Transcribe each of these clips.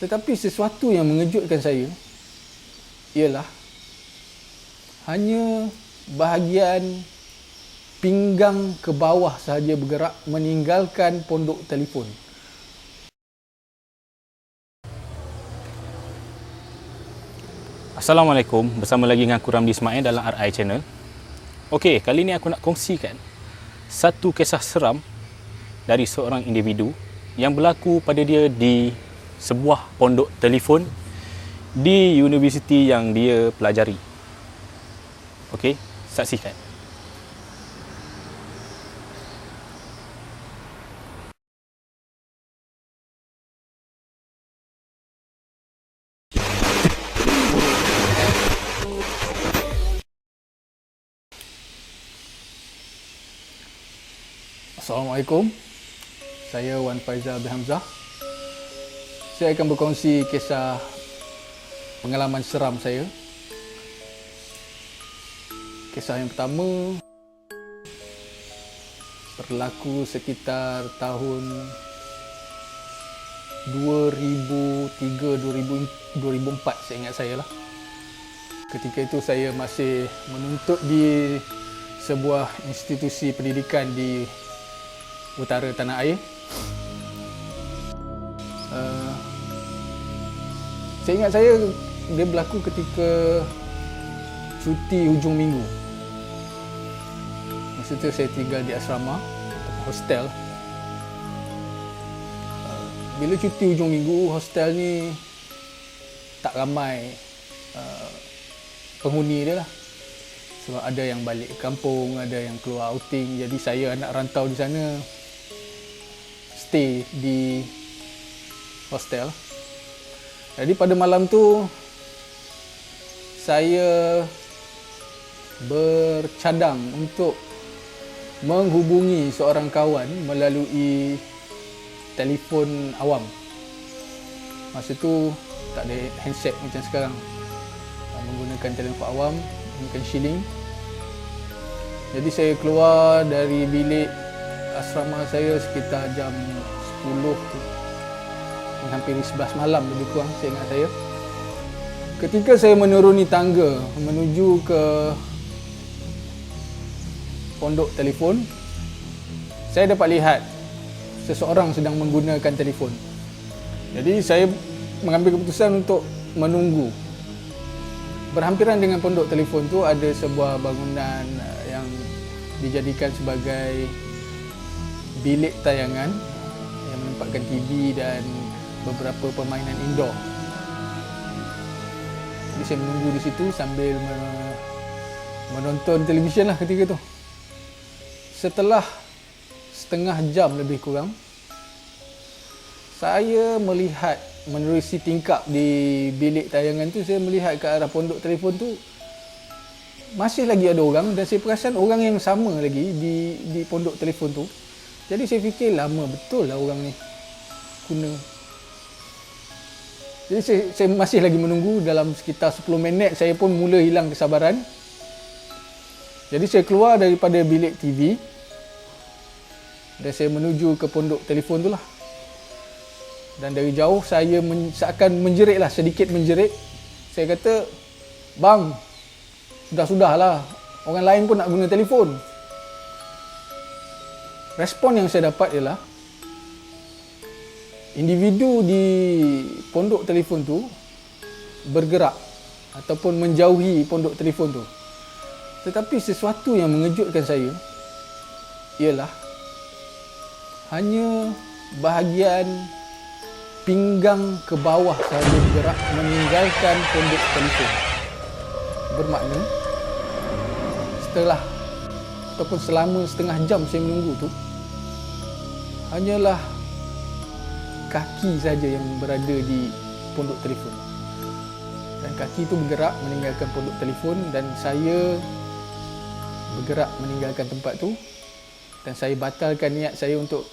Tetapi sesuatu yang mengejutkan saya ialah hanya bahagian pinggang ke bawah sahaja bergerak meninggalkan pondok telefon. Assalamualaikum, bersama lagi dengan aku Ramli Ismail dalam RI Channel. Okey, kali ni aku nak kongsikan satu kisah seram dari seorang individu yang berlaku pada dia di sebuah pondok telefon di universiti yang dia pelajari. Okey, saksikan. Assalamualaikum. Saya Wan Faizal bin Hamzah. Saya akan berkongsi kisah pengalaman seram saya. Kisah yang pertama berlaku sekitar tahun 2003-2004 saya ingat saya lah. Ketika itu saya masih menuntut di sebuah institusi pendidikan di utara tanah air. Saya ingat saya dia berlaku ketika cuti hujung minggu. Masa tu saya tinggal di asrama atau hostel. Bila cuti hujung minggu, hostel ni tak ramai penghuni dia lah. Sebab ada yang balik kampung, ada yang keluar outing. Jadi saya anak rantau di sana stay di hostel. Jadi pada malam tu saya bercadang untuk menghubungi seorang kawan melalui telefon awam. Masa tu tak ada handset macam sekarang. Menggunakan telefon awam, menggunakan shilling. Jadi saya keluar dari bilik asrama saya sekitar jam 10 hampir 11 malam lebih kurang saya ingat saya. Ketika saya menuruni tangga menuju ke pondok telefon, saya dapat lihat seseorang sedang menggunakan telefon. Jadi saya mengambil keputusan untuk menunggu. Berhampiran dengan pondok telefon tu ada sebuah bangunan yang dijadikan sebagai bilik tayangan yang menempatkan TV dan beberapa permainan indoor. Jadi saya menunggu di situ sambil menonton televisyen lah ketika tu. Setelah setengah jam lebih kurang, saya melihat menerusi tingkap di bilik tayangan tu, saya melihat ke arah pondok telefon tu masih lagi ada orang dan saya perasan orang yang sama lagi di pondok telefon tu. Jadi saya fikir lama betul lah orang ni guna. Jadi saya masih lagi menunggu. Dalam sekitar 10 minit saya pun mula hilang kesabaran. Jadi saya keluar daripada bilik TV dan saya menuju ke pondok telefon tu lah. Dan dari jauh saya seakan menjerit lah, sedikit menjerit. Saya kata, "Bang, sudah-sudahlah. Orang lain pun nak guna telefon." Respon yang saya dapat ialah individu di pondok telefon tu bergerak ataupun menjauhi pondok telefon tu. Tetapi sesuatu yang mengejutkan saya ialah hanya bahagian pinggang ke bawah sahaja bergerak meninggalkan pondok telefon. Bermakna setelah ataupun selama setengah jam saya menunggu tu, hanyalah kaki saja yang berada di pondok telefon. Dan kaki itu bergerak meninggalkan pondok telefon dan saya bergerak meninggalkan tempat tu. Dan saya batalkan niat saya untuk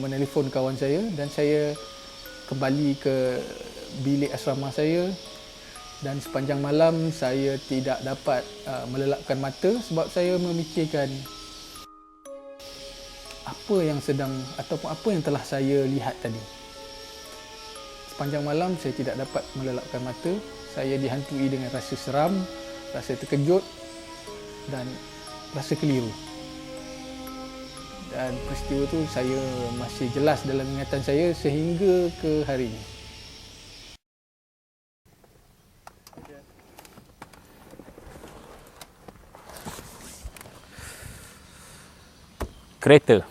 menelefon kawan saya dan saya kembali ke bilik asrama saya. Dan sepanjang malam saya tidak dapat melelapkan mata sebab saya memikirkan apa yang sedang ataupun apa yang telah saya lihat tadi. sepanjang malam saya tidak dapat melelapkan mata. Saya dihantui dengan rasa seram, rasa terkejut dan rasa keliru. Dan peristiwa itu saya masih jelas dalam ingatan saya sehingga ke hari ini. Kereta.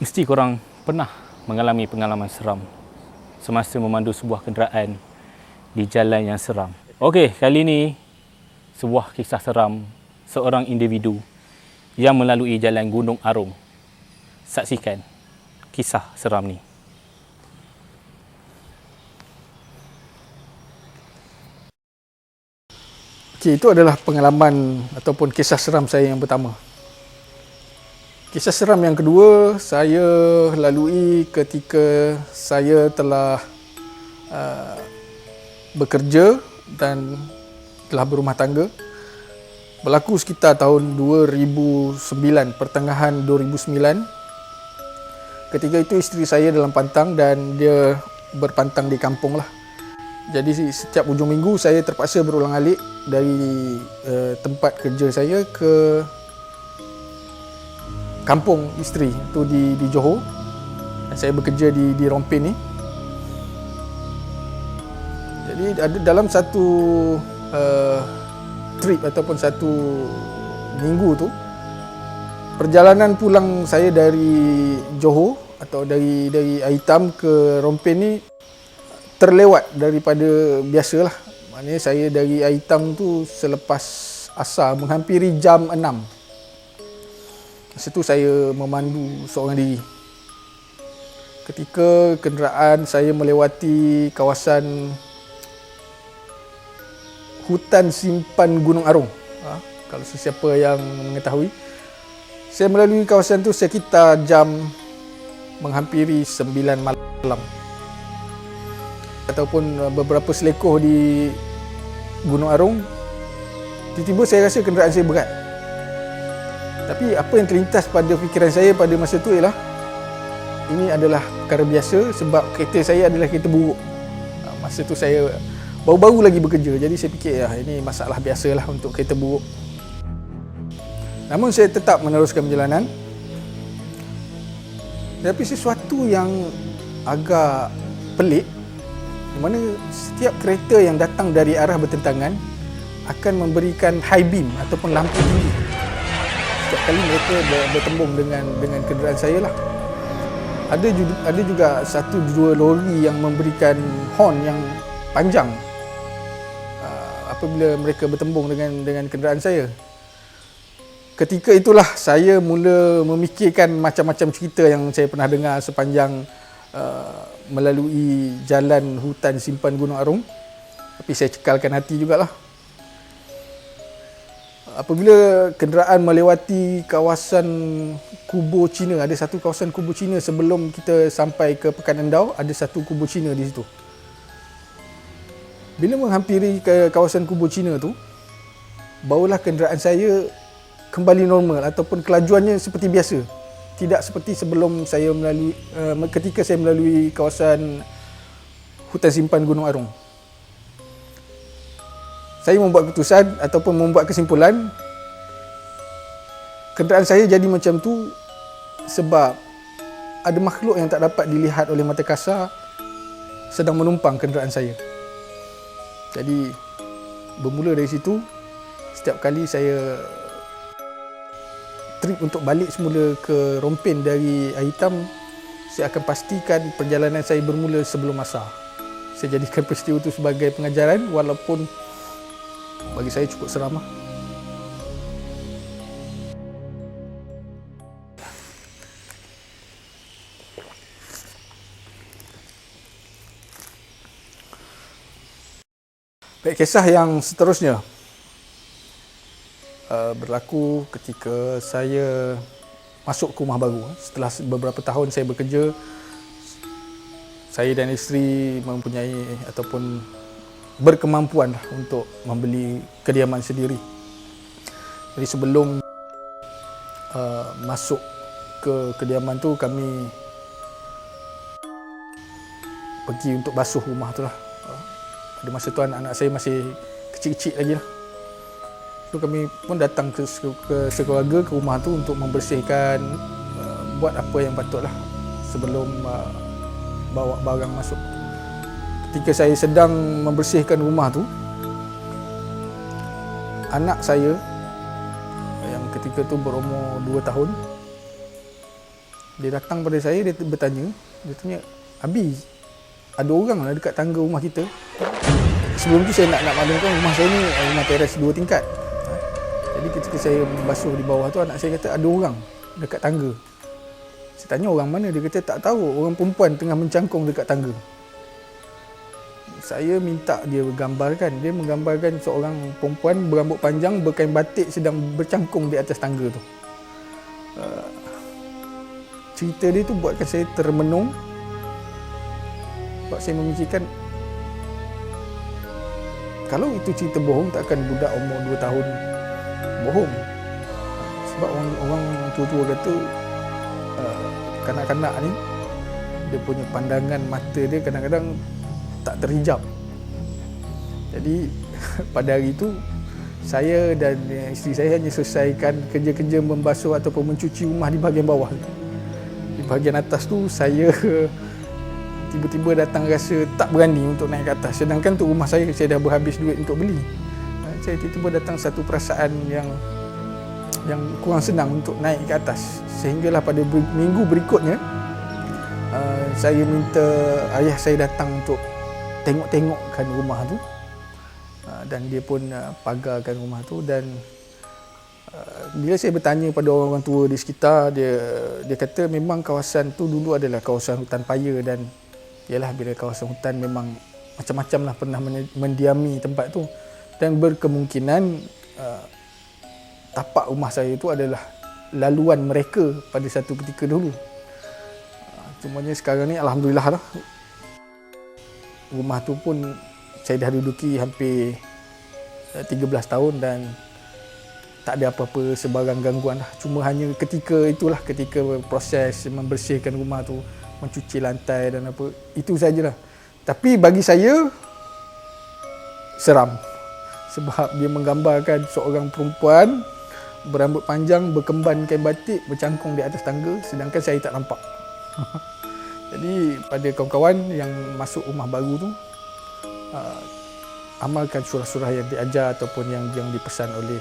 Mesti korang pernah mengalami pengalaman seram semasa memandu sebuah kenderaan di jalan yang seram. Okey, kali ini sebuah kisah seram seorang individu yang melalui jalan Gunung Arung. Saksikan kisah seram ni. Okey, itu adalah pengalaman ataupun kisah seram saya yang pertama. Kisah seram yang kedua saya lalui ketika saya telah bekerja dan telah berumah tangga. Berlaku sekitar tahun 2009, pertengahan 2009. Ketika itu isteri saya dalam pantang dan dia berpantang di kampung lah. Jadi setiap hujung minggu saya terpaksa berulang-alik dari tempat kerja saya ke kampung isteri tu di Johor. Dan saya bekerja di Rompin ni. Jadi ada dalam satu trip ataupun satu minggu tu, perjalanan pulang saya dari Johor atau dari Aitam ke Rompin ni terlewat daripada biasalah. Maknanya saya dari Aitam tu selepas asar menghampiri jam 6. Masa tu saya memandu seorang diri. Ketika kenderaan saya melewati kawasan hutan simpan Gunung Arung. Kalau sesiapa yang mengetahui, saya melalui kawasan tu sekitar jam menghampiri 9 malam. Ataupun beberapa selekoh di Gunung Arung, tiba-tiba saya rasa kenderaan saya berat. Tapi apa yang terlintas pada fikiran saya pada masa tu ialah ini adalah perkara biasa sebab kereta saya adalah kereta buruk. Masa tu saya baru-baru lagi bekerja, jadi saya fikir ini masalah biasalah untuk kereta buruk. Namun saya tetap meneruskan perjalanan. Tapi sesuatu yang agak pelik, di mana setiap kereta yang datang dari arah bertentangan akan memberikan high beam ataupun lampu tinggi. Setiap kali mereka bertembung dengan kenderaan saya lah. Ada juga satu dua lori yang memberikan horn yang panjang apabila mereka bertembung dengan kenderaan saya. Ketika itulah saya mula memikirkan macam-macam cerita yang saya pernah dengar sepanjang melalui jalan hutan simpan Gunung Arung. Tapi saya cekalkan hati jugalah. Apabila kenderaan melewati kawasan kubur Cina, ada satu kawasan kubur Cina sebelum kita sampai ke Pekan Endau, ada satu kubur Cina di situ. Bila menghampiri ke kawasan kubur Cina tu, barulah kenderaan saya kembali normal ataupun kelajuannya seperti biasa. Tidak seperti sebelum saya ketika saya melalui kawasan hutan simpan Gunung Arung. Saya membuat keputusan ataupun membuat kesimpulan kenderaan saya jadi macam tu sebab ada makhluk yang tak dapat dilihat oleh mata kasar sedang menumpang kenderaan saya. Jadi bermula dari situ, setiap kali saya trip untuk balik semula ke Rompin dari Aitam, saya akan pastikan perjalanan saya bermula sebelum asar. Saya jadikan peristiwa itu sebagai pengajaran walaupun bagi saya cukup seram lah. Baik, kisah yang seterusnya berlaku ketika saya masuk ke rumah baru. Setelah beberapa tahun saya bekerja, saya dan isteri mempunyai ataupun berkemampuan untuk membeli kediaman sendiri. Jadi sebelum masuk ke kediaman tu, kami pergi untuk basuh rumah tu lah. Pada masa tu anak-anak saya masih kecil-kecil lagi lah. So kami pun datang ke sekeluarga ke rumah tu untuk membersihkan, buat apa yang patutlah sebelum bawa barang masuk. Ketika saya sedang membersihkan rumah tu, anak saya yang ketika tu berumur 2 tahun, dia datang pada saya, dia bertanya, dia tanya, "Abi, ada orang lah dekat tangga rumah kita." Sebelum tu saya nak maklumkan rumah saya ni rumah teres 2 tingkat. Jadi ketika saya membasuh di bawah tu, anak saya kata ada orang dekat tangga. Saya tanya orang mana, dia kata tak tahu, orang perempuan tengah mencangkung dekat tangga. Saya minta dia menggambarkan seorang perempuan berambut panjang, berkain batik sedang bercangkung di atas tangga tu. Cerita dia tu buatkan saya termenung. Sebab saya memikirkan, kalau itu cerita bohong, takkan budak umur 2 tahun bohong. Sebab orang tua-tua kata kanak-kanak ni, dia punya pandangan mata dia kadang-kadang tak terhijab. Jadi pada hari itu saya dan isteri saya hanya selesaikan kerja-kerja membasuh ataupun mencuci rumah di bahagian bawah. Di bahagian atas tu saya tiba-tiba datang rasa tak berani untuk naik ke atas. Sedangkan tu rumah saya dah berhabis duit untuk beli. Saya tiba-tiba datang satu perasaan yang kurang senang untuk naik ke atas. Sehinggalah pada minggu berikutnya saya minta ayah saya datang untuk tengok-tengokkan rumah tu, dan dia pun pagarkan rumah tu. Dan bila saya bertanya pada orang-orang tua di sekitar, dia kata memang kawasan tu dulu adalah kawasan hutan paya, dan ialah bila kawasan hutan memang macam-macam lah pernah mendiami tempat tu, dan berkemungkinan tapak rumah saya itu adalah laluan mereka pada satu ketika dulu. Cumanya sekarang ni alhamdulillah lah, rumah tu pun saya dah duduki hampir 13 tahun dan tak ada apa-apa sebarang gangguan lah. Cuma hanya ketika proses membersihkan rumah tu, mencuci lantai dan apa, itu sajalah. Tapi bagi saya seram, sebab dia menggambarkan seorang perempuan berambut panjang, berkemban kain batik, bercangkung di atas tangga, sedangkan saya tak nampak. Jadi pada kawan-kawan yang masuk rumah baru tu, amalkan surah-surah yang diajar ataupun yang dipesan oleh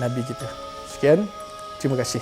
Nabi kita. Sekian, terima kasih.